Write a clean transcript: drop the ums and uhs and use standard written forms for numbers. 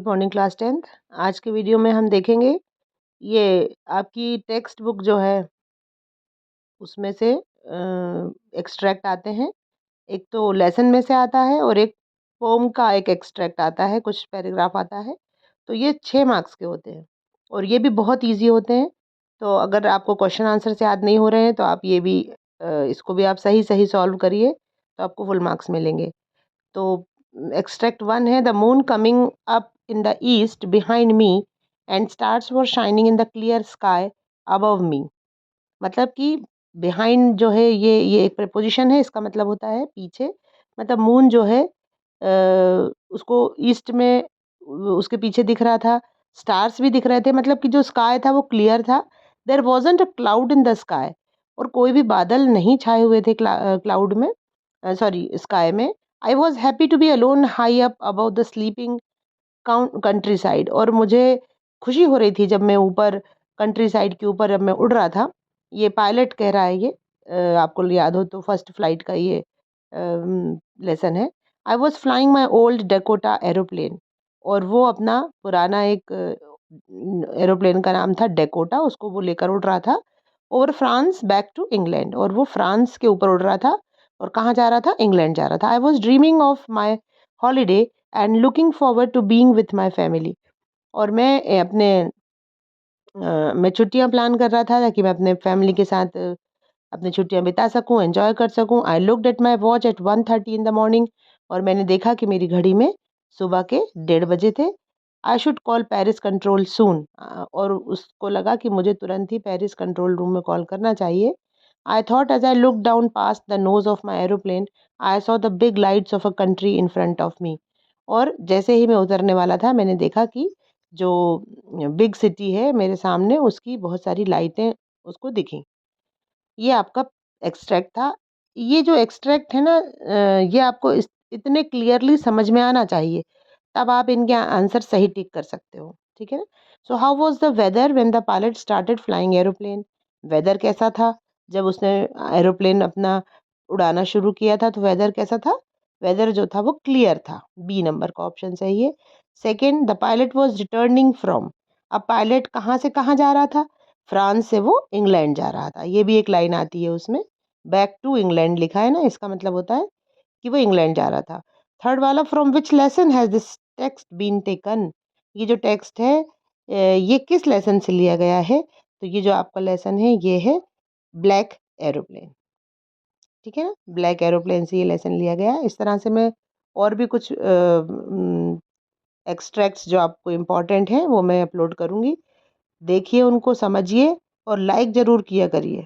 Good morning class 10th। आज के video में हम देखेंगे ये आपकी टेक्स्ट बुक जो है उसमें से एक्सट्रैक्ट आते हैं। एक तो लेसन में से आता है और एक पोम का एक एक्सट्रैक्ट आता है, कुछ पैराग्राफ आता है। तो ये 6 मार्क्स के होते हैं और ये भी बहुत इजी होते हैं। तो अगर आपको क्वेश्चन आंसर से याद नहीं हो रहे हैं तो आप ये भी इसको भी आप सही सही सॉल्व करिए तो आपको फुल मार्क्स मिलेंगे। तो एक्सट्रैक्ट 1 है, the moon coming up in the east behind me and stars were shining in the clear sky above मी। मतलब कि बिहाइंड जो है ये एक प्रीपोजिशन है, इसका मतलब होता है पीछे। मतलब मून जो है उसको ईस्ट में उसके पीछे दिख रहा था, स्टार्स भी दिख रहे थे, मतलब कि जो स्काई था वो क्लियर था। There wasn't a cloud in the sky, और कोई भी बादल नहीं छाए हुए थे क्लाउड में, सॉरी स्काई में। I was happy to be alone high up about the sleeping countryside, और मुझे खुशी हो रही थी जब मैं ऊपर कंट्री साइड के ऊपर जब मैं उड़ रहा था। ये पायलट कह रहा है, ये आपको याद हो तो फर्स्ट फ्लाइट का ये लेसन है। I was flying my old Dakota aeroplane, और वो अपना पुराना एक एरोप्लेन का नाम था डेकोटा, उसको वो लेकर उड़ रहा था over France back to England, और वो फ्रांस के ऊपर उड़ रहा था और कहाँ जा रहा था, इंग्लैंड जा रहा था। I was dreaming of my holiday and looking forward to being with my family, और मैं मैं छुट्टियां प्लान कर रहा था ताकि मैं अपने फैमिली के साथ अपनी छुट्टियां बिता सकूं, एंजॉय कर सकूं। I looked at my watch at 1:30 in the morning, और मैंने देखा कि मेरी घड़ी में सुबह के 1:30 थे। I should call Paris control soon, और उसको लगा कि मुझे तुरंत ही पेरिस कंट्रोल रूम में कॉल करना चाहिए। I thought as I look down past the nose of my aeroplane I saw the big lights of a country in front of me, और जैसे ही मैं उतरने वाला था मैंने देखा कि जो बिग सिटी है मेरे सामने उसकी बहुत सारी लाइटें उसको दिखी। ये आपका एक्सट्रैक्ट था। ये जो एक्सट्रैक्ट है ना, ये आपको इतने क्लियरली समझ में आना चाहिए, तब आप इनके आंसर सही टिक कर सकते हो, ठीक है ना। So how was the weather when the pilot started flying aeroplane. Weather कैसा था जब उसने एरोप्लेन अपना उड़ाना शुरू किया था, तो वेदर कैसा था, वेदर जो था वो क्लियर था। बी नंबर का ऑप्शन सही है। Second, the pilot was returning from. अब पायलट कहाँ से कहाँ जा रहा था, फ्रांस से वो इंग्लैंड जा रहा था। ये भी एक लाइन आती है उसमें, बैक टू इंग्लैंड लिखा है ना, इसका मतलब होता है कि वो इंग्लैंड जा रहा था। थर्ड वाला, from which lesson has this text been taken. ये जो टेक्स्ट है ये किस लेसन से लिया गया है, तो ये जो आपका लेसन है ये है ब्लैक एरोप्लेन, ठीक है ना। ब्लैक एरोप्लेन से ये लेसन लिया गया है। इस तरह से मैं और भी कुछ एक्सट्रैक्ट्स जो आपको इम्पोर्टेंट हैं वो मैं अपलोड करूँगी, देखिए उनको, समझिए और लाइक ज़रूर किया करिए।